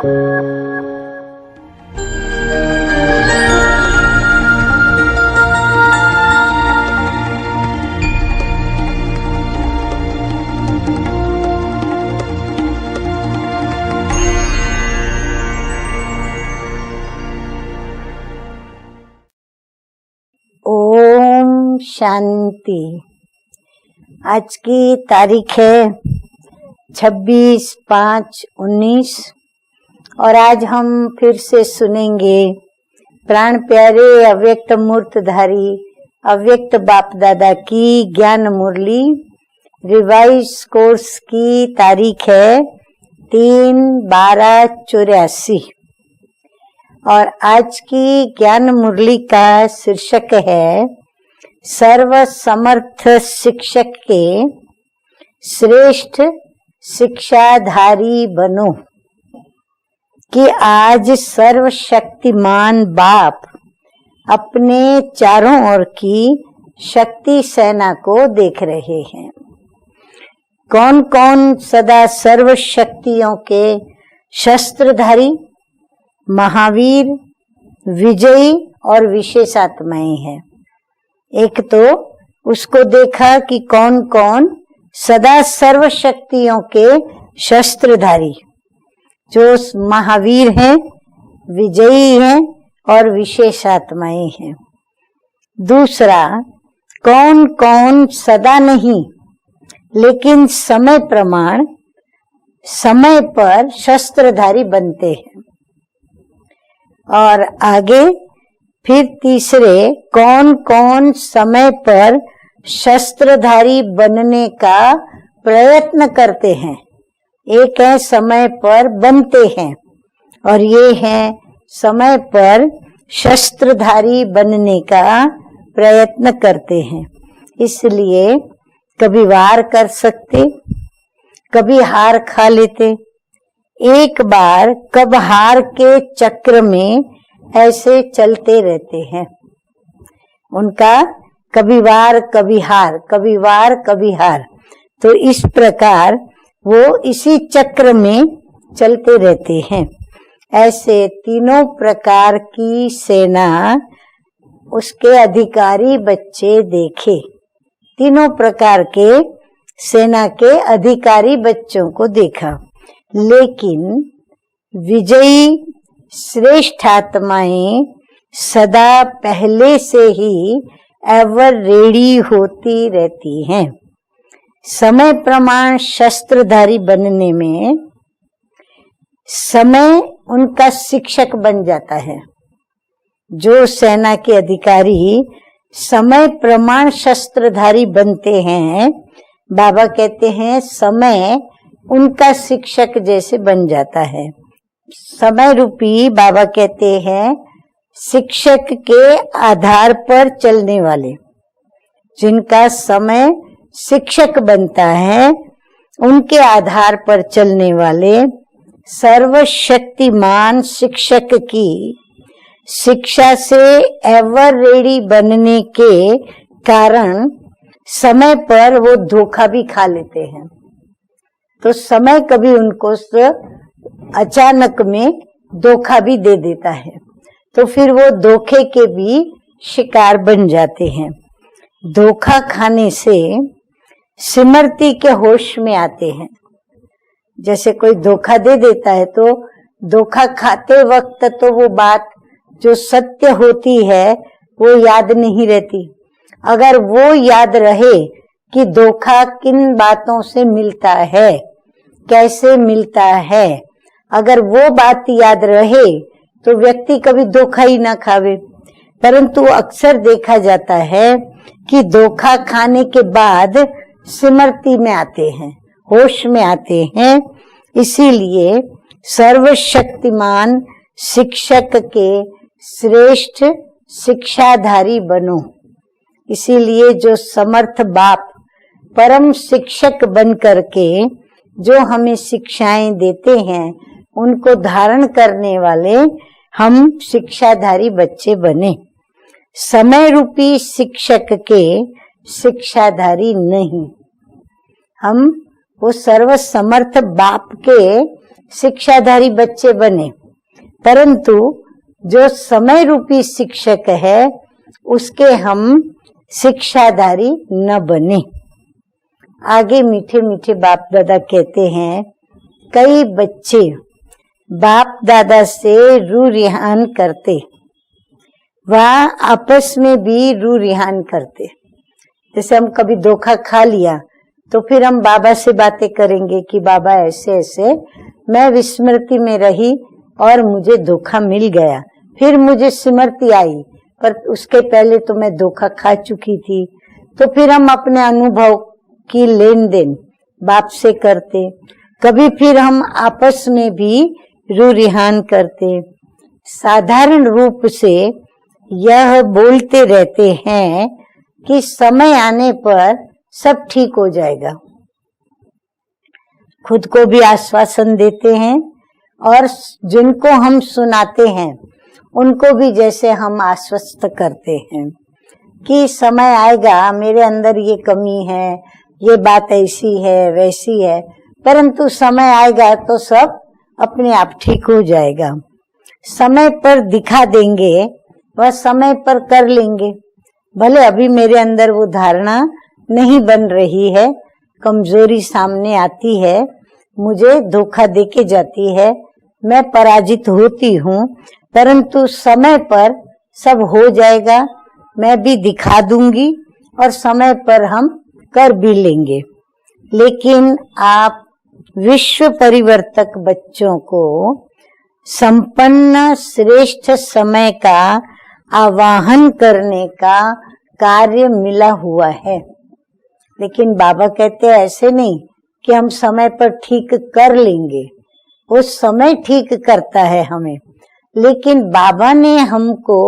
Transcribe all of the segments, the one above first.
ओम शांति। आज की तारीख है 26/5/19 और आज हम फिर से सुनेंगे प्राण प्यारे अव्यक्त मूर्तधारी अव्यक्त बाप दादा की ज्ञान मुरली। रिवाइज कोर्स की तारीख है 3/12/84 और आज की ज्ञान मुरली का शीर्षक है सर्व समर्थ शिक्षक के श्रेष्ठ शिक्षाधारी बनो। कि आज सर्वशक्तिमान बाप अपने चारों ओर की शक्ति सेना को देख रहे हैं। कौन कौन सदा सर्व शक्तियों के शस्त्रधारी, महावीर, विजयी और विशेषात्माएं हैं। एक तो उसको देखा कि कौन कौन सदा सर्व शक्तियों के शस्त्रधारी, जो महावीर हैं, विजयी हैं और विशेषात्माएं हैं। दूसरा, कौन कौन सदा नहीं लेकिन समय प्रमाण समय पर शस्त्रधारी बनते हैं। और आगे फिर तीसरे, कौन कौन समय पर शस्त्रधारी बनने का प्रयत्न करते हैं। एक है समय पर बनते हैं और ये है समय पर शस्त्रधारी बनने का प्रयत्न करते हैं। इसलिए कभी वार कर सकते, कभी हार खा लेते। एक बार कब हार के चक्र में ऐसे चलते रहते हैं। उनका कभी वार कभी हार, कभी वार कभी हार। तो इस प्रकार वो इसी चक्र में चलते रहते हैं। ऐसे तीनों प्रकार की सेना उसके अधिकारी बच्चे देखे। तीनों प्रकार के सेना के अधिकारी बच्चों को देखा, लेकिन विजयी श्रेष्ठ आत्माएं सदा पहले से ही एवर रेडी होती रहती हैं। समय प्रमाण शस्त्रधारी बनने में समय उनका शिक्षक बन जाता है। जो सेना के अधिकारी समय प्रमाण शस्त्रधारी बनते हैं, बाबा कहते हैं समय उनका शिक्षक जैसे बन जाता है। समय रूपी बाबा कहते हैं शिक्षक के आधार पर चलने वाले, जिनका समय शिक्षक बनता है, उनके आधार पर चलने वाले सर्वशक्तिमान शिक्षक की शिक्षा से एवर रेडी बनने के कारण समय पर वो धोखा भी खा लेते हैं। तो समय कभी उनको अचानक में धोखा भी दे देता है, तो फिर वो धोखे के भी शिकार बन जाते हैं। धोखा खाने से स्मृति के होश में आते हैं। जैसे कोई धोखा दे देता है तो धोखा खाते वक्त तो वो बात जो सत्य होती है वो याद नहीं रहती। अगर वो याद रहे कि धोखा किन बातों से मिलता है, कैसे मिलता है, अगर वो बात याद रहे तो व्यक्ति कभी धोखा ही ना खावे। परंतु अक्सर देखा जाता है कि धोखा खाने के बाद स्मृति में आते हैं, होश में आते हैं। इसीलिए सर्वशक्तिमान शिक्षक के श्रेष्ठ शिक्षाधारी बनो। इसीलिए जो समर्थ बाप परम शिक्षक बन करके जो हमें शिक्षाएं देते हैं, उनको धारण करने वाले हम शिक्षाधारी बच्चे बने। समय रूपी शिक्षक के शिक्षाधारी नहीं, हम वो सर्व समर्थ बाप के शिक्षाधारी बच्चे बने, परंतु जो समय रूपी शिक्षक है उसके हम शिक्षाधारी न बने। आगे मीठे मीठे बाप दादा कहते हैं, कई बच्चे बाप दादा से रू रिहान करते, वह आपस में भी रू रिहान करते। जैसे हम कभी धोखा खा लिया तो फिर हम बाबा से बातें करेंगे कि बाबा ऐसे ऐसे मैं विस्मृति में रही और मुझे धोखा मिल गया, फिर मुझे स्मृति आई, पर उसके पहले तो मैं धोखा खा चुकी थी। तो फिर हम अपने अनुभव की लेन देन बाप से करते। कभी फिर हम आपस में भी रू रिहान करते। साधारण रूप से यह बोलते रहते हैं कि समय आने पर सब ठीक हो जाएगा। खुद को भी आश्वासन देते हैं और जिनको हम सुनाते हैं उनको भी जैसे हम आश्वस्त करते हैं कि समय आएगा, मेरे अंदर ये कमी है, ये बात ऐसी है वैसी है, परंतु समय आएगा तो सब अपने आप ठीक हो जाएगा। समय पर दिखा देंगे, वह समय पर कर लेंगे। भले अभी मेरे अंदर वो धारणा नहीं बन रही है, कमजोरी सामने आती है, मुझे धोखा देके जाती है, मैं पराजित होती हूँ, परंतु समय पर सब हो जाएगा, मैं भी दिखा दूंगी और समय पर हम कर भी लेंगे। लेकिन आप विश्व परिवर्तक बच्चों को संपन्न श्रेष्ठ समय का आवाहन करने का कार्य मिला हुआ है। लेकिन बाबा कहते हैं ऐसे नहीं कि हम समय पर ठीक कर लेंगे, वो समय ठीक करता है हमें, लेकिन बाबा ने हमको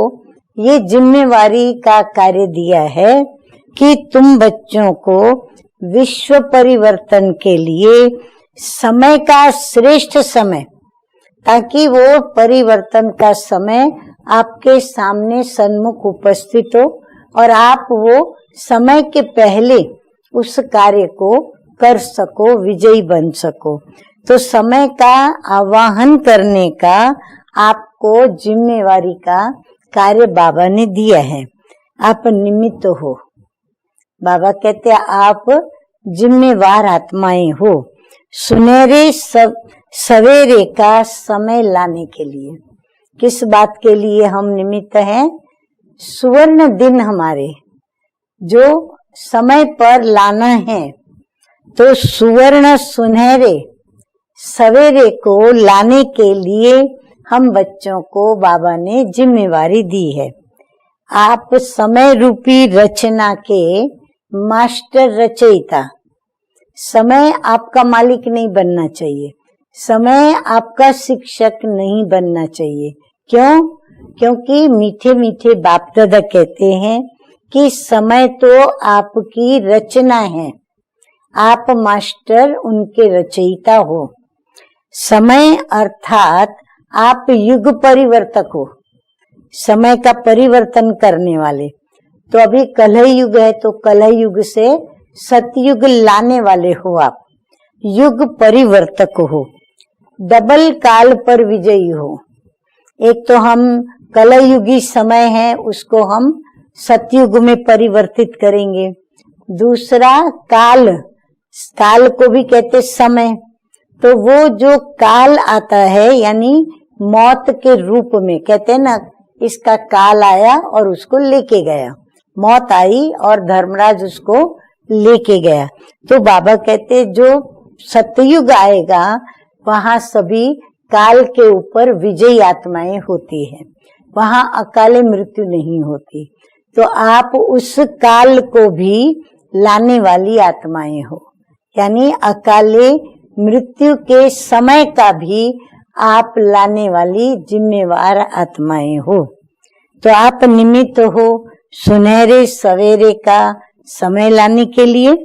ये जिम्मेवारी का कार्य दिया है कि तुम बच्चों को विश्व परिवर्तन के लिए समय का श्रेष्ठ समय, ताकि वो परिवर्तन का समय आपके सामने सन्मुख उपस्थित हो और आप वो समय के पहले उस कार्य को कर सको, विजयी बन सको। तो समय का आवाहन करने का आपको जिम्मेवारी का कार्य बाबा ने दिया है। आप निमित्त हो। बाबा कहते हैं आप जिम्मेवार आत्माएं हो, सुनहरे सवेरे का समय लाने के लिए। किस बात के लिए हम निमित्त हैं? सुवर्ण दिन हमारे जो समय पर लाना है, तो सुवर्ण सुनहरे सवेरे को लाने के लिए हम बच्चों को बाबा ने जिम्मेवारी दी है। आप समय रूपी रचना के मास्टर रचयिता। समय आपका मालिक नहीं बनना चाहिए, समय आपका शिक्षक नहीं बनना चाहिए। क्यों? क्योंकि मीठे मीठे बाप दादा कहते हैं कि समय तो आपकी रचना है, आप मास्टर उनके रचयिता हो। समय अर्थात आप युग परिवर्तक हो, समय का परिवर्तन करने वाले। तो अभी कलह युग है, तो कलह युग से सतयुग लाने वाले हो आप, युग परिवर्तक हो, डबल काल पर विजयी हो। एक तो हम कलह युगी समय है, उसको हम सतयुग में परिवर्तित करेंगे। दूसरा काल, काल को भी कहते समय, तो वो जो काल आता है यानी मौत के रूप में, कहते हैं ना इसका काल आया और उसको लेके गया, मौत आई और धर्मराज उसको लेके गया। तो बाबा कहते जो सतयुग आएगा वहां सभी काल के ऊपर विजयी आत्माएं होती है, वहां अकाले मृत्यु नहीं होती। तो आप उस काल को भी लाने वाली आत्माएं हो, यानी अकाले मृत्यु के समय का भी आप लाने वाली जिम्मेवार आत्माएं हो। तो आप निमित्त हो सुनहरे सवेरे का समय लाने के लिए।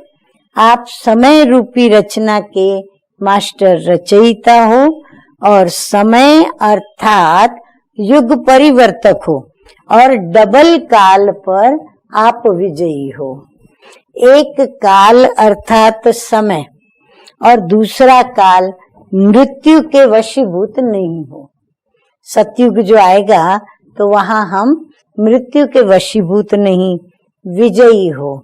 आप समय रूपी रचना के मास्टर रचयिता हो और समय अर्थात युग परिवर्तक हो और डबल काल पर आप विजयी हो। एक काल अर्थात समय और दूसरा काल मृत्यु के वशीभूत नहीं हो। सतयुग जो आएगा तो वहां हम मृत्यु के वशीभूत नहीं, विजयी हो,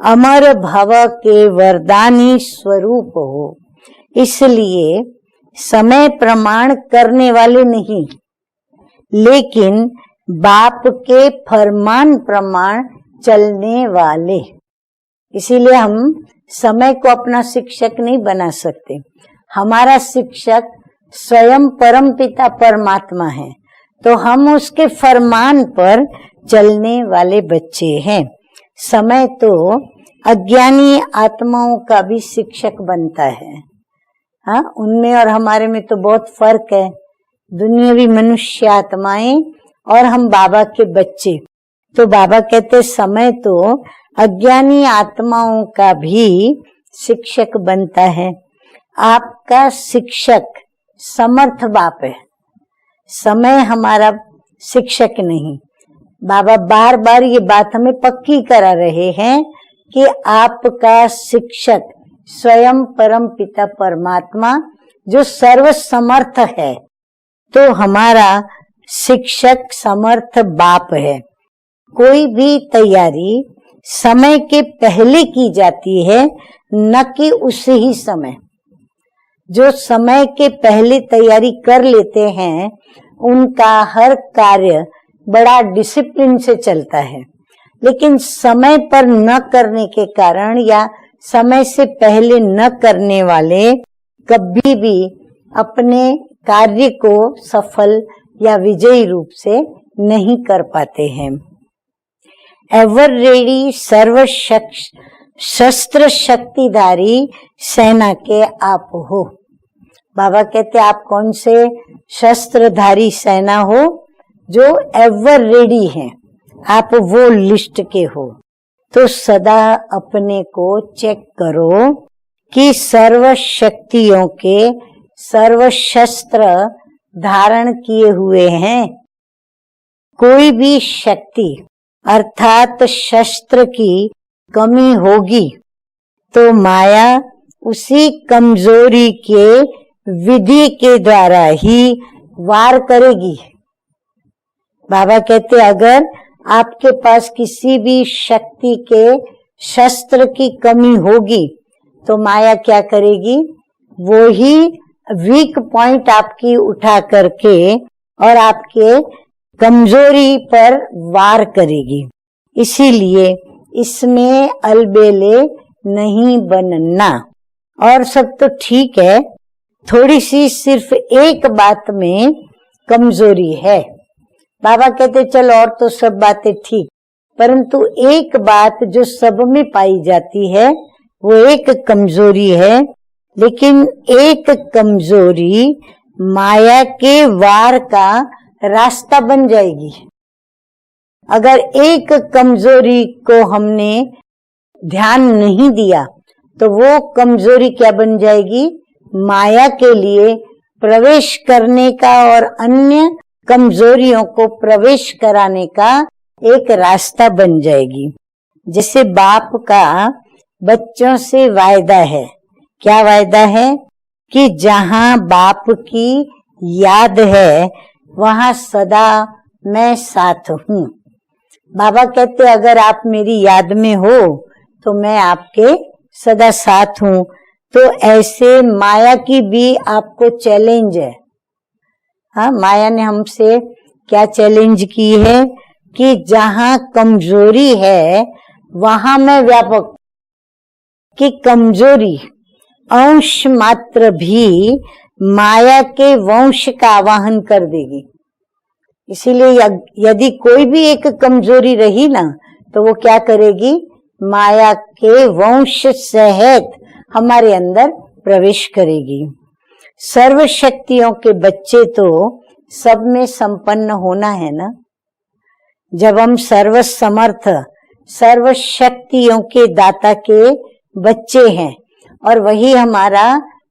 अमर भव के वरदानी स्वरूप हो। इसलिए समय प्रमाण करने वाले नहीं, लेकिन बाप के फरमान प्रमाण चलने वाले। इसीलिए हम समय को अपना शिक्षक नहीं बना सकते। हमारा शिक्षक स्वयं परमपिता परमात्मा है, तो हम उसके फरमान पर चलने वाले बच्चे हैं। समय तो अज्ञानी आत्माओं का भी शिक्षक बनता है। हाँ, उनमें और हमारे में तो बहुत फर्क है। दुनियावी मनुष्य आत्माएं और हम बाबा के बच्चे। तो बाबा कहते समय तो अज्ञानी आत्माओं का भी शिक्षक बनता है। आपका शिक्षक समर्थ बाप है, समय हमारा शिक्षक नहीं। बाबा बार बार ये बात हमें पक्की करा रहे हैं कि आपका शिक्षक स्वयं परम पिता परमात्मा जो सर्व समर्थ है, तो हमारा शिक्षक समर्थ बाप है। कोई भी तैयारी समय के पहले की जाती है, न कि उसी ही समय। जो समय के पहले तैयारी कर लेते हैं उनका हर कार्य बड़ा डिसिप्लिन से चलता है, लेकिन समय पर न करने के कारण या समय से पहले न करने वाले कभी भी अपने कार्य को सफल या विजयी रूप से नहीं कर पाते हैं। एवर रेडी सर्व शस्त्र शक्तिधारी सेना के आप हो। बाबा कहते आप कौन से शस्त्रधारी सेना हो? जो एवर रेडी है, आप वो लिस्ट के हो। तो सदा अपने को चेक करो कि सर्व शक्तियों के सर्व शस्त्र धारण किए हुए हैं। कोई भी शक्ति अर्थात शस्त्र की कमी होगी तो माया उसी कमजोरी के विधि के द्वारा ही वार करेगी। बाबा कहते अगर आपके पास किसी भी शक्ति के शस्त्र की कमी होगी तो माया क्या करेगी? वो ही वीक पॉइंट आपकी उठा करके और आपके कमजोरी पर वार करेगी। इसीलिए इसमें अलबेले नहीं बनना। और सब तो ठीक है, थोड़ी सी सिर्फ एक बात में कमजोरी है। बाबा कहते चल और तो सब बातें ठीक, परंतु एक बात जो सब में पाई जाती है वो एक कमजोरी है। लेकिन एक कमजोरी माया के वार का रास्ता बन जाएगी। अगर एक कमजोरी को हमने ध्यान नहीं दिया तो वो कमजोरी क्या बन जाएगी? माया के लिए प्रवेश करने का और अन्य कमजोरियों को प्रवेश कराने का एक रास्ता बन जाएगी। जैसे बाप का बच्चों से वायदा है। क्या वायदा है? कि जहां बाप की याद है वहां सदा मैं साथ हूँ। बाबा कहते अगर आप मेरी याद में हो तो मैं आपके सदा साथ हूँ। तो ऐसे माया की भी आपको चैलेंज है। हाँ, माया ने हमसे क्या चैलेंज की है कि जहां कमजोरी है वहां मैं व्यापक। कि कमजोरी अंश मात्र भी माया के वंश का आवाहन कर देगी। इसीलिए यदि कोई भी एक कमजोरी रही ना तो वो क्या करेगी? माया के वंश सहित हमारे अंदर प्रवेश करेगी। सर्व शक्तियों के बच्चे तो सब में संपन्न होना है ना। जब हम सर्व समर्थ सर्व शक्तियों के दाता के बच्चे हैं और वही हमारा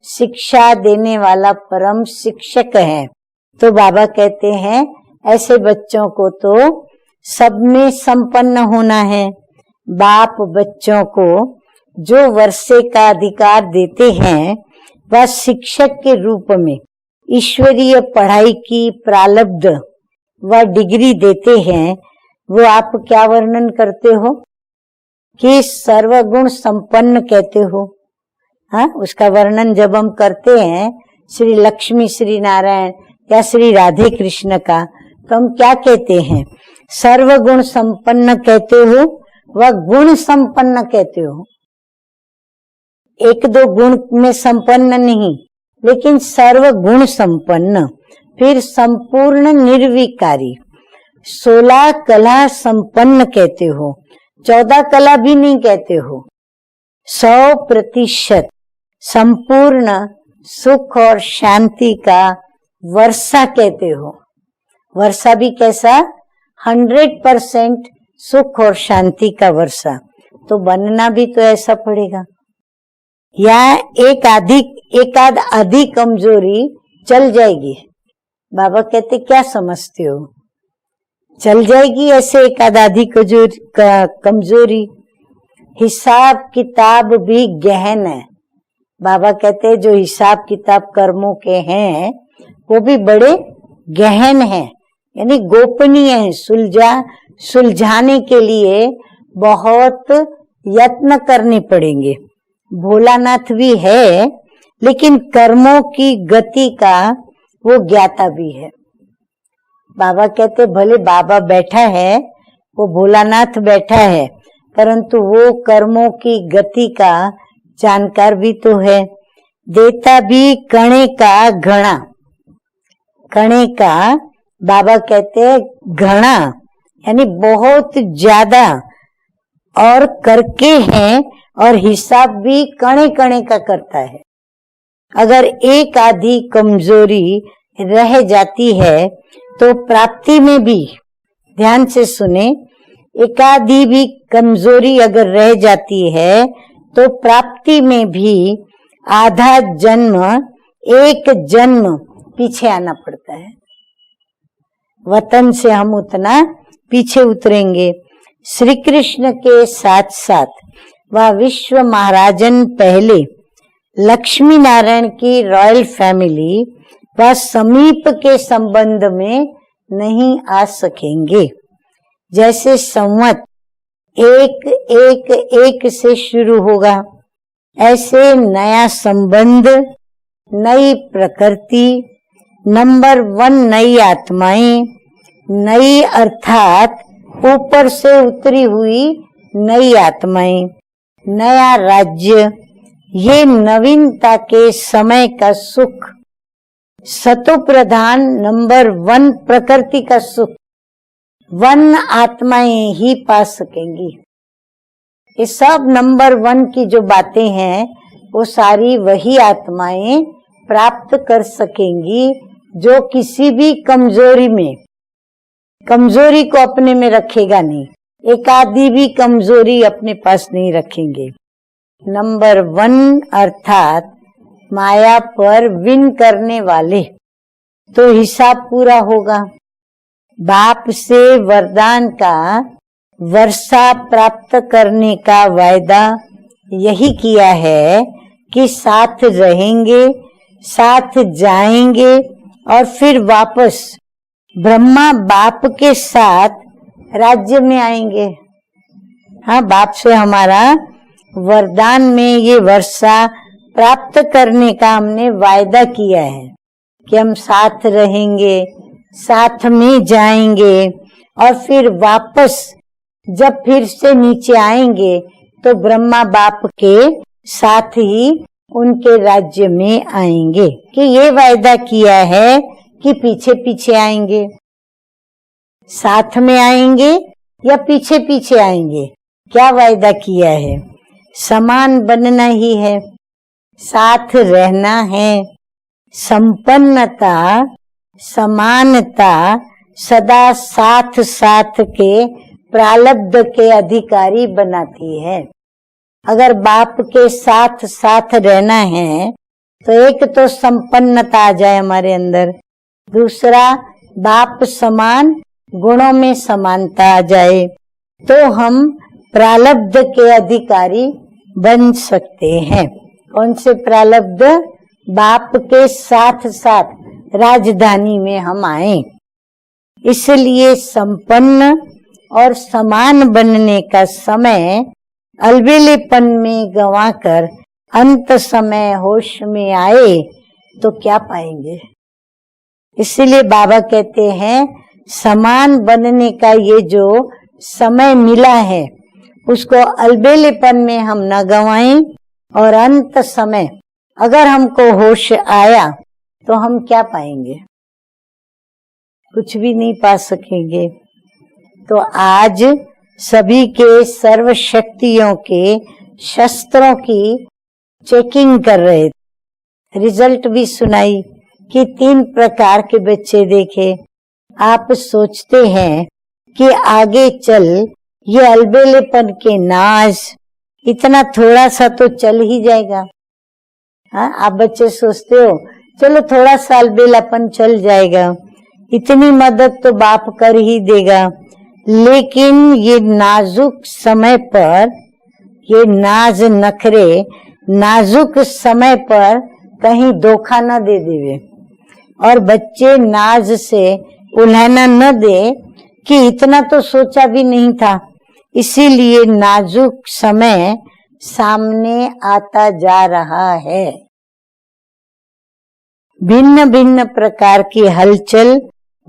शिक्षा देने वाला परम शिक्षक है, तो बाबा कहते हैं ऐसे बच्चों को तो सब में संपन्न होना है। बाप बच्चों को जो वर्षे का अधिकार देते हैं व शिक्षक के रूप में ईश्वरीय पढ़ाई की प्रारब्ध व डिग्री देते हैं, वो आप क्या वर्णन करते हो कि सर्वगुण संपन्न कहते हो। हाँ, उसका वर्णन जब हम करते हैं श्री लक्ष्मी, श्री नारायण या श्री राधे कृष्ण का, तो हम क्या कहते हैं? सर्वगुण संपन्न कहते हो व गुण संपन्न कहते हो। एक दो गुण में संपन्न नहीं, लेकिन सर्वगुण संपन्न। फिर संपूर्ण निर्विकारी, 16 कला संपन्न कहते हो, 14 कला भी नहीं कहते हो। 100% संपूर्ण सुख और शांति का वर्षा कहते हो। वर्षा भी कैसा? 100% सुख और शांति का वर्षा। तो बनना भी तो ऐसा पड़ेगा, या एक आध आधी कमजोरी चल जाएगी। बाबा कहते क्या समझते हो, चल जाएगी ऐसे एक आधी कमजोरी। हिसाब किताब भी गहन है। बाबा कहते हैं जो हिसाब किताब कर्मों के हैं वो भी बड़े गहन हैं, यानी गोपनीय है। सुलझाने के लिए बहुत यत्न करने पड़ेंगे। भोलानाथ भी है, लेकिन कर्मों की गति का वो ज्ञाता भी है। बाबा कहते भले बाबा बैठा है, वो भोलानाथ बैठा है, परंतु वो कर्मों की गति का जानकार भी तो है। देता भी कणे का घड़ा। कणे का बाबा कहते हैं घड़ा, यानी बहुत ज्यादा और करके हैं, और हिसाब भी कणे कणे का करता है। अगर एक आधी कमजोरी रह जाती है तो प्राप्ति में भी, ध्यान से सुने, एक आधी भी कमजोरी अगर रह जाती है तो प्राप्ति में भी आधा जन्म, एक जन्म पीछे आना पड़ता है। वतन से हम उतना पीछे उतरेंगे। श्री कृष्ण के साथ साथ वह विश्व महाराजन पहले लक्ष्मी नारायण की रॉयल फैमिली व समीप के संबंध में नहीं आ सकेंगे। जैसे संवत एक से शुरू होगा, ऐसे नया संबंध, नई प्रकृति, नंबर 1 नई आत्माएं, नई अर्थात ऊपर से उतरी हुई नई आत्माएं, नया राज्य, ये नवीनता के समय का सुख, सतो प्रधान नंबर 1 प्रकृति का सुख 1 आत्माएं ही पा सकेंगी। ये सब नंबर 1 की जो बातें हैं वो सारी वही आत्माएं प्राप्त कर सकेंगी जो किसी भी कमजोरी को अपने में रखेगा नहीं, एक आधी भी कमजोरी अपने पास नहीं रखेंगे। नंबर 1 अर्थात माया पर विन करने वाले, तो हिसाब पूरा होगा। बाप से वरदान का वर्षा प्राप्त करने का वायदा यही किया है कि साथ रहेंगे, साथ जाएंगे और फिर वापस ब्रह्मा बाप के साथ राज्य में आएंगे। हाँ, बाप से हमारा वरदान में ये वर्षा प्राप्त करने का हमने वायदा किया है कि हम साथ रहेंगे, साथ में जाएंगे और फिर वापस जब फिर से नीचे आएंगे तो ब्रह्मा बाप के साथ ही उनके राज्य में आएंगे। कि ये वायदा किया है कि पीछे पीछे आएंगे, साथ में आएंगे या पीछे पीछे आएंगे। क्या वायदा किया है? समान बनना ही है, साथ रहना है। संपन्नता, समानता सदा साथ साथ के प्रारब्ध के अधिकारी बनाती है। अगर बाप के साथ साथ रहना है तो एक तो संपन्नता आ जाए हमारे अंदर, दूसरा बाप समान गुणों में समानता आ जाए, तो हम प्रारब्ध के अधिकारी बन सकते हैं। कौन से प्रारब्ध? बाप के साथ साथ राजधानी में हम आए। इसलिए संपन्न और समान बनने का समय अलबेलेपन में गंवाकर अंत समय होश में आए तो क्या पाएंगे। इसलिए बाबा कहते हैं समान बनने का ये जो समय मिला है उसको अलबेलेपन में हम न गंवाएं, और अंत समय अगर हमको होश आया तो हम क्या पाएंगे, कुछ भी नहीं पा सकेंगे। तो आज सभी के सर्व शक्तियों के शस्त्रों की चेकिंग कर रहे थे। रिजल्ट भी सुनाई कि 3 प्रकार के बच्चे देखे। आप सोचते हैं कि आगे चल ये अलबेलेपन के नाज इतना थोड़ा सा तो चल ही जाएगा। हाँ, आप बच्चे सोचते हो चलो थोड़ा सा अलबेलापन चल जाएगा, इतनी मदद तो बाप कर ही देगा। लेकिन ये नाजुक समय पर, ये नाज नखरे नाजुक समय पर कहीं धोखा न दे देवे, और बच्चे नाज से उल्हाना न दे कि इतना तो सोचा भी नहीं था। इसीलिए नाजुक समय सामने आता जा रहा है। भिन्न भिन्न प्रकार की हलचल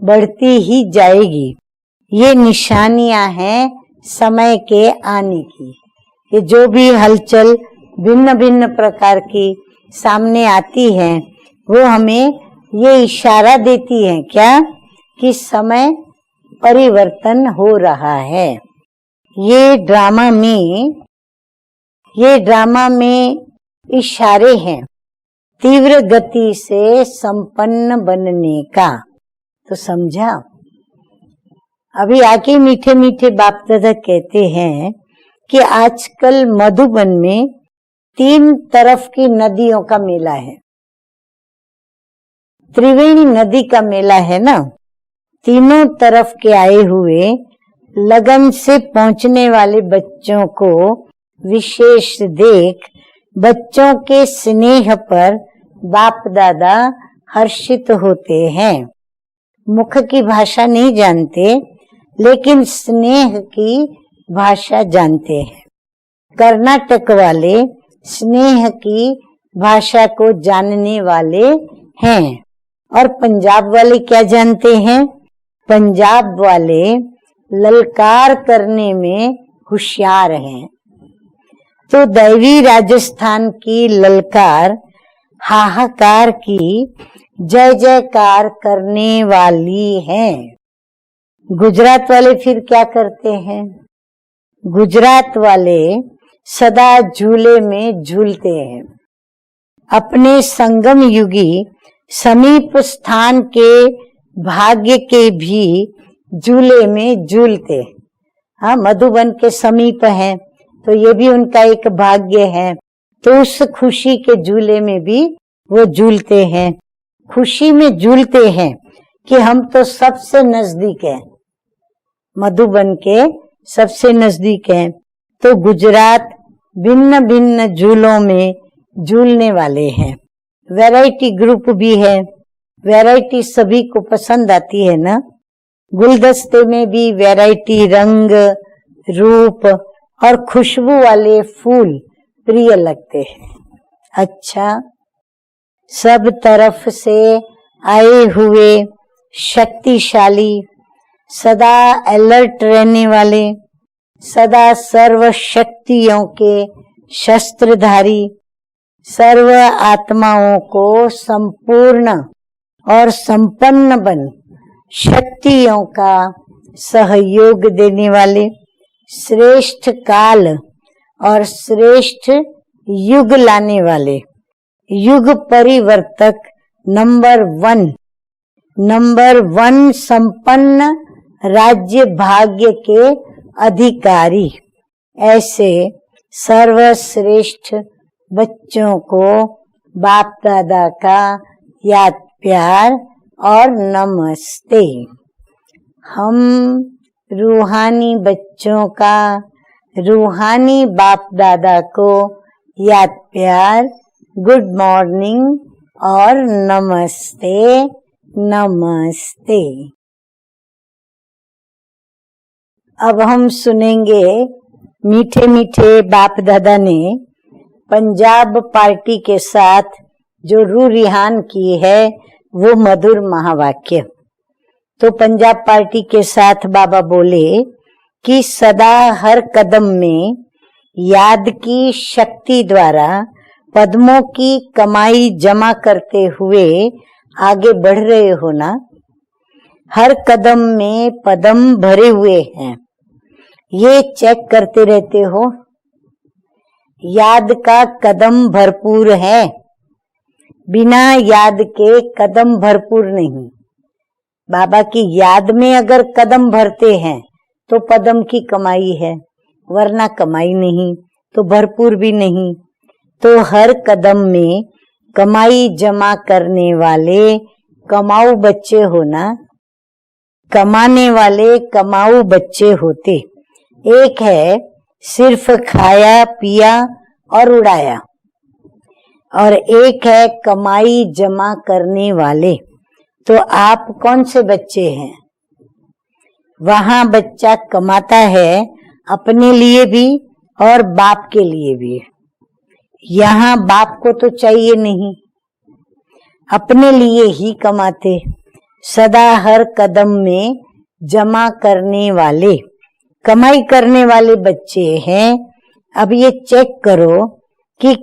बढ़ती ही जाएगी। ये निशानियां हैं समय के आने की। ये जो भी हलचल भिन्न भिन्न प्रकार की सामने आती है वो हमें ये इशारा देती है क्या, कि समय परिवर्तन हो रहा है। ये ड्रामा में इशारे हैं तीव्र गति से संपन्न बनने का। तो समझा। अभी आके मीठे मीठे बाप दादा कहते हैं कि आजकल मधुबन में 3 तरफ की नदियों का मेला है। त्रिवेणी नदी का मेला है ना। तीनों तरफ के आए हुए लगन से पहुंचने वाले बच्चों को विशेष देख बच्चों के स्नेह पर बाप दादा हर्षित होते हैं। मुख की भाषा नहीं जानते लेकिन स्नेह की भाषा जानते हैं। कर्नाटक वाले स्नेह की भाषा को जानने वाले हैं, और पंजाब वाले क्या जानते हैं, पंजाब वाले ललकार करने में होशियार हैं। तो दैवी राजस्थान की ललकार हाहाकार की जय जयकार करने वाली है। गुजरात वाले फिर क्या करते हैं, गुजरात वाले सदा झूले में झूलते हैं। अपने संगम युगी समीप स्थान के भाग्य के भी झूले में झूलते। हाँ, मधुबन के समीप है तो ये भी उनका एक भाग्य है। तो उस खुशी के झूले में भी वो झूलते हैं। खुशी में झूलते हैं कि हम तो सबसे नजदीक हैं, मधुबन के सबसे नजदीक हैं। तो गुजरात भिन्न भिन्न झूलों में झूलने वाले हैं। वैरायटी ग्रुप भी है। वैरायटी सभी को पसंद आती है ना। गुलदस्ते में भी वैरायटी, रंग, रूप और खुशबू वाले फूल प्रिय लगते हैं। अच्छा, सब तरफ से आए हुए शक्तिशाली, सदा अलर्ट रहने वाले, सदा सर्व शक्तियों के शस्त्रधारी, सर्व आत्माओं को संपूर्ण और संपन्न बन शक्तियों का सहयोग देने वाले, श्रेष्ठ काल और श्रेष्ठ युग लाने वाले, युग परिवर्तक नंबर 1 संपन्न राज्य भाग्य के अधिकारी, ऐसे सर्वश्रेष्ठ बच्चों को बाप दादा का याद प्यार और नमस्ते। हम रूहानी बच्चों का रूहानी बाप दादा को याद प्यार, गुड मॉर्निंग और नमस्ते नमस्ते। अब हम सुनेंगे मीठे मीठे बाप दादा ने पंजाब पार्टी के साथ जो रूह रिहान की है वो मधुर महावाक्य। तो पंजाब पार्टी के साथ बाबा बोले कि सदा हर कदम में याद की शक्ति द्वारा पद्मों की कमाई जमा करते हुए आगे बढ़ रहे हो ना। हर कदम में पद्म भरे हुए हैं, ये चेक करते रहते हो। याद का कदम भरपूर है, बिना याद के कदम भरपूर नहीं। बाबा की याद में अगर कदम भरते हैं तो पद्म की कमाई है, वरना कमाई नहीं तो भरपूर भी नहीं। तो हर कदम में कमाई जमा करने वाले कमाऊ बच्चे हो ना, कमाने वाले कमाऊ बच्चे होते। एक है सिर्फ खाया पिया और उड़ाया, और एक है कमाई जमा करने वाले। तो आप कौन से बच्चे हैं? वहां बच्चा कमाता है अपने लिए भी और बाप के लिए भी। यहाँ बाप को तो चाहिए नहीं, अपने लिए ही कमाते। सदा हर कदम में जमा करने वाले कमाई करने वाले बच्चे हैं। अब ये चेक करो कि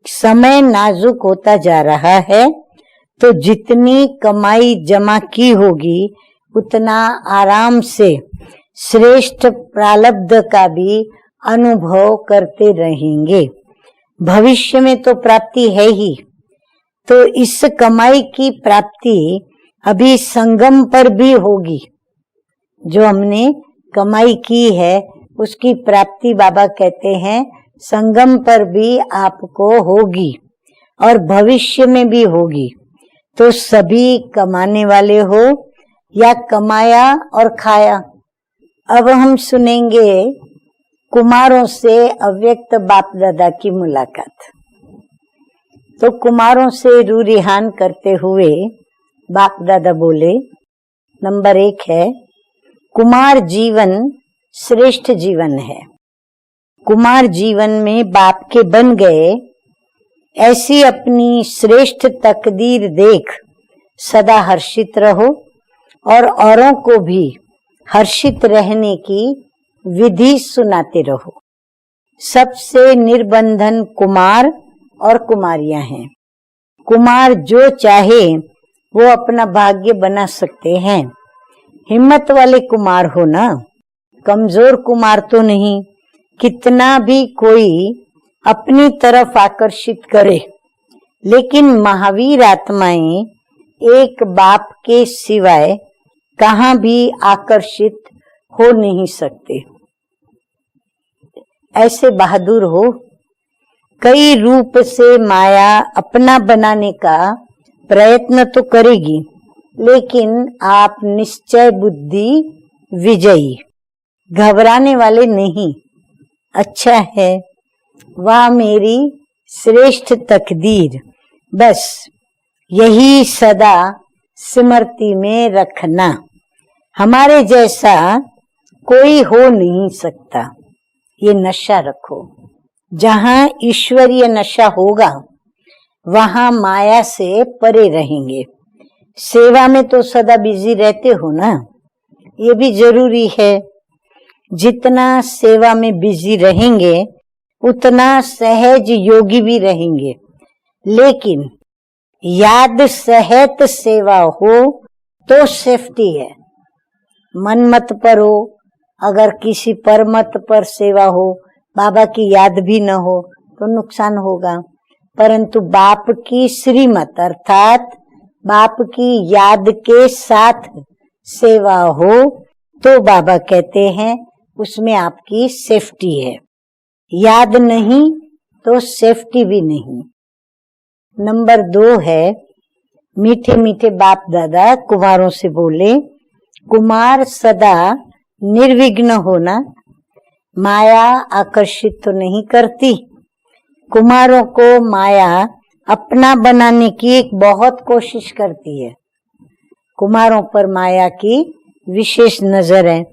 समय नाजुक होता जा रहा है, तो जितनी कमाई जमा की होगी उतना आराम से श्रेष्ठ प्रारब्ध का भी अनुभव करते रहेंगे। भविष्य में तो प्राप्ति है ही, तो इस कमाई की प्राप्ति अभी संगम पर भी होगी। जो हमने कमाई की है उसकी प्राप्ति बाबा कहते हैं संगम पर भी आपको होगी और भविष्य में भी होगी। तो सभी कमाने वाले हो या कमाया और खाया। अब हम सुनेंगे कुमारों से अव्यक्त बाप दादा की मुलाकात। तो कुमारों से रूह रिहान करते हुए बाप दादा बोले, नंबर 1 है कुमार जीवन श्रेष्ठ जीवन है। कुमार जीवन में बाप के बन गए, ऐसी अपनी श्रेष्ठ तकदीर देख सदा हर्षित रहो और औरों को भी हर्षित रहने की विधि सुनाते रहो। सबसे निर्बंधन कुमार और कुमारियां हैं। कुमार जो चाहे वो अपना भाग्य बना सकते हैं। हिम्मत वाले कुमार हो ना, कमजोर कुमार तो नहीं। कितना भी कोई अपनी तरफ आकर्षित करे, लेकिन महावीर आत्माएं एक बाप के सिवाय कहाँ भी आकर्षित हो नहीं सकते। ऐसे बहादुर हो। कई रूप से माया अपना बनाने का प्रयत्न तो करेगी, लेकिन आप निश्चय बुद्धि विजयी, घबराने वाले नहीं। अच्छा है, वाह मेरी श्रेष्ठ तकदीर, बस यही सदा स्मृति में रखना। हमारे जैसा कोई हो नहीं सकता, ये नशा रखो। जहाँ ईश्वरीय नशा होगा वहाँ माया से परे रहेंगे। सेवा में तो सदा बिजी रहते हो ना, ये भी जरूरी है। जितना सेवा में बिजी रहेंगे उतना सहज योगी भी रहेंगे। लेकिन याद सहित सेवा हो तो सेफ्टी है। मन मत पर हो, अगर किसी पर मत पर सेवा हो, बाबा की याद भी न हो तो नुकसान होगा। परंतु बाप की श्रीमत अर्थात बाप की याद के साथ सेवा हो तो बाबा कहते हैं उसमें आपकी सेफ्टी है। याद नहीं तो सेफ्टी भी नहीं। नंबर 2 है मीठे मीठे बाप दादा कुमारों से बोले, कुमार सदा निर्विघ्न होना। माया आकर्षित तो नहीं करती। कुमारों को माया अपना बनाने की एक बहुत कोशिश करती है। कुमारों पर माया की विशेष नजर है।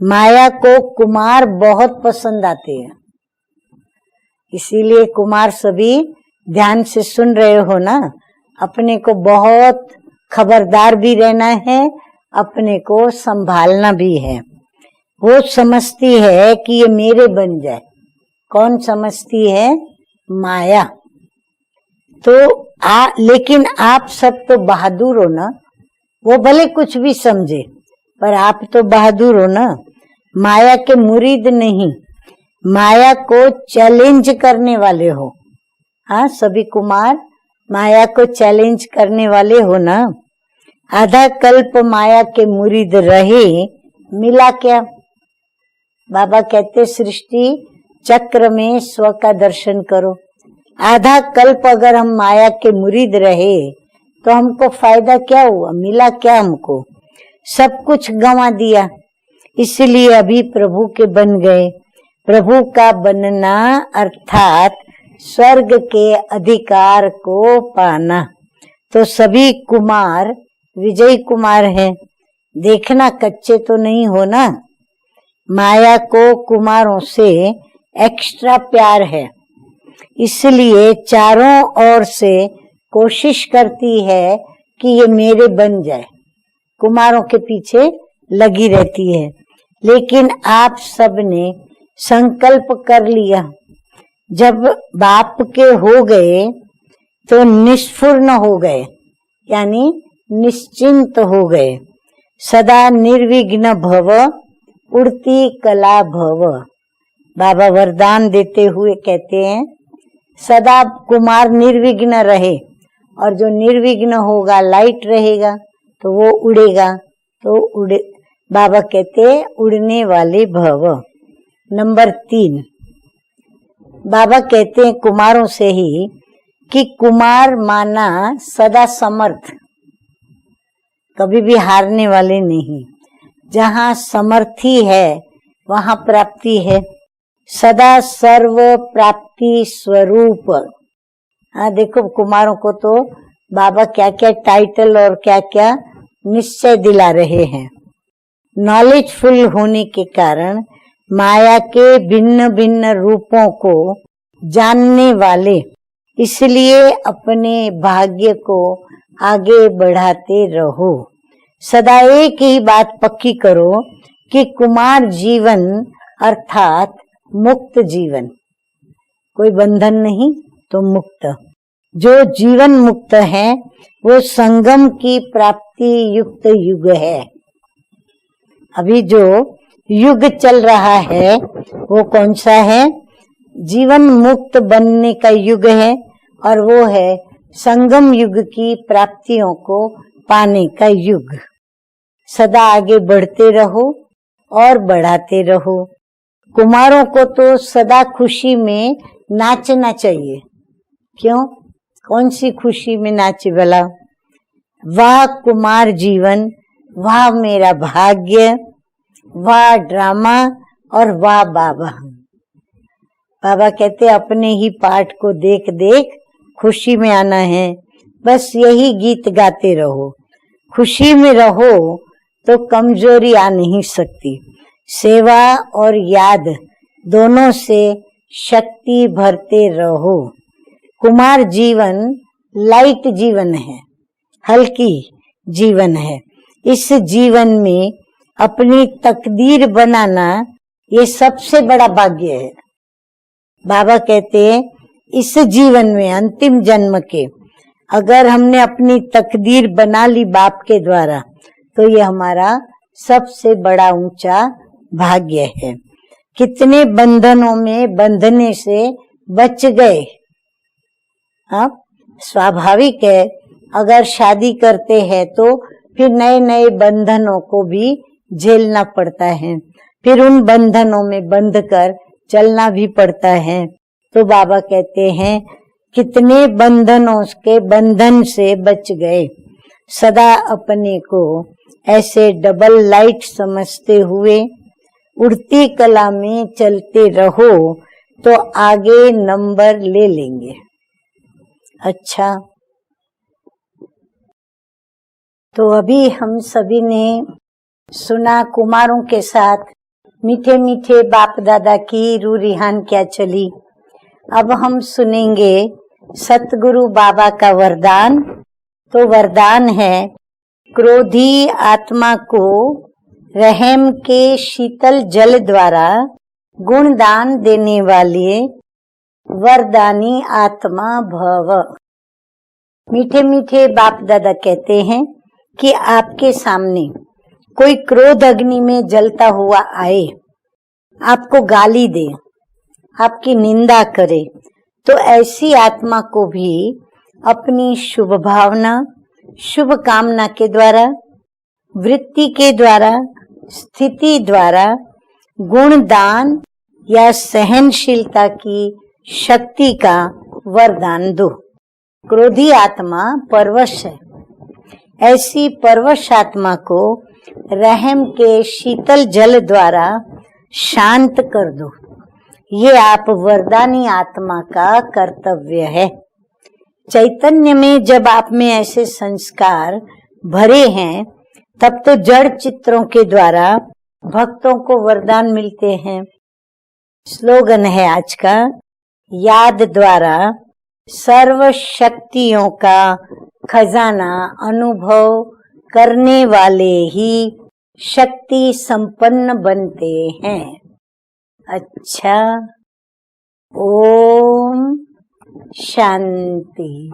माया को कुमार बहुत पसंद आते हैं, इसीलिए कुमार सभी ध्यान से सुन रहे हो ना, अपने को बहुत खबरदार भी रहना है, अपने को संभालना भी है। वो समझती है कि ये मेरे बन जाए। कौन समझती है? माया। तो लेकिन आप सब तो बहादुर हो ना, वो भले कुछ भी समझे, पर आप तो बहादुर हो ना, माया के मुरीद नहीं, माया को चैलेंज करने वाले हो। हाँ, सभी कुमार माया को चैलेंज करने वाले हो ना। आधा कल्प माया के मुरीद रहे, मिला क्या? बाबा कहते सृष्टि चक्र में स्व का दर्शन करो। आधा कल्प अगर हम माया के मुरीद रहे तो हमको फायदा क्या हुआ? मिला क्या हमको? सब कुछ गंवा दिया। इसलिए अभी प्रभु के बन गए। प्रभु का बनना अर्थात स्वर्ग के अधिकार को पाना। तो सभी कुमार विजय कुमार हैं। देखना कच्चे तो नहीं हो ना। माया को कुमारों से एक्स्ट्रा प्यार है, इसलिए चारों ओर से कोशिश करती है कि ये मेरे बन जाए। कुमारों के पीछे लगी रहती है। लेकिन आप सबने संकल्प कर लिया, जब बाप के हो गए तो निष्फुर्ण हो गए, यानी निश्चिंत हो गए। सदा निर्विघ्न भव, उड़ती कला भव। बाबा वरदान देते हुए कहते हैं सदा कुमार निर्विघ्न रहे, और जो निर्विघ्न होगा, लाइट रहेगा तो वो उड़ेगा। तो उड़े, बाबा कहते हैं उड़ने वाले भव। नंबर 3, बाबा कहते हैं कुमारों से ही कि कुमार माना सदा समर्थ, कभी भी हारने वाले नहीं। जहाँ समर्थी है वहाँ प्राप्ति है। सदा सर्व प्राप्ति स्वरूप। हाँ, देखो कुमारों को तो बाबा क्या क्या टाइटल और क्या क्या निश्चय दिला रहे हैं। नॉलेजफुल होने के कारण माया के भिन्न भिन्न रूपों को जानने वाले, इसलिए अपने भाग्य को आगे बढ़ाते रहो। सदा एक ही बात पक्की करो कि कुमार जीवन अर्थात मुक्त जीवन, कोई बंधन नहीं तो मुक्त। जो जीवन मुक्त है वो संगम की प्राप्ति युक्त युग है। अभी जो युग चल रहा है वो कौन सा है? जीवन मुक्त बनने का युग है, और वो है संगम युग की प्राप्तियों को पाने का युग। सदा आगे बढ़ते रहो और बढ़ाते रहो। कुमारों को तो सदा खुशी में नाचना चाहिए। क्यों? कौन सी खुशी में नाचे भला? वाह कुमार जीवन, वाह मेरा भाग्य, वाह ड्रामा और वाह बाबा। बाबा कहते अपने ही पाठ को देख देख खुशी में आना है। बस यही गीत गाते रहो। खुशी में रहो तो कमजोरी आ नहीं सकती। सेवा और याद दोनों से शक्ति भरते रहो। कुमार जीवन लाइट जीवन है, हल्की जीवन है। इस जीवन में अपनी तकदीर बनाना ये सबसे बड़ा भाग्य है। बाबा कहते हैं इस जीवन में, अंतिम जन्म के, अगर हमने अपनी तकदीर बना ली बाप के द्वारा, तो ये हमारा सबसे बड़ा ऊंचा भाग्य है। कितने बंधनों में बंधने से बच गए। आप स्वाभाविक है, अगर शादी करते हैं तो फिर नए नए बंधनों को भी झेलना पड़ता है, फिर उन बंधनों में बंध कर चलना भी पड़ता है। तो बाबा कहते हैं कितने बंधनों के बंधन से बच गए। सदा अपने को ऐसे डबल लाइट समझते हुए उड़ती कला में चलते रहो तो आगे नंबर ले लेंगे। अच्छा, तो अभी हम सभी ने सुना कुमारों के साथ मीठे मीठे बाप दादा की रू रिहान क्या चली। अब हम सुनेंगे सतगुरु बाबा का वरदान। तो वरदान है, क्रोधी आत्मा को रहम के शीतल जल द्वारा गुणदान देने वाले वरदानी आत्मा भव। मीठे मीठे बाप दादा कहते हैं कि आपके सामने कोई क्रोध अग्नि में जलता हुआ आए, आपको गाली दे, आपकी निंदा करे, तो ऐसी आत्मा को भी अपनी शुभ भावना, शुभ कामना के द्वारा, वृत्ति के द्वारा, स्थिति द्वारा गुणदान या सहनशीलता की शक्ति का वरदान दो। क्रोधी आत्मा परवश है, ऐसी परवश आत्मा को रहम के शीतल जल द्वारा शांत कर दो। ये आप वरदानी आत्मा का कर्तव्य है। चैतन्य में जब आप में ऐसे संस्कार भरे हैं, तब तो जड़ चित्रों के द्वारा भक्तों को वरदान मिलते हैं। स्लोगन है आज का, याद द्वारा सर्व शक्तियों का खजाना अनुभव करने वाले ही शक्ति संपन्न बनते हैं। अच्छा, ओम शांति।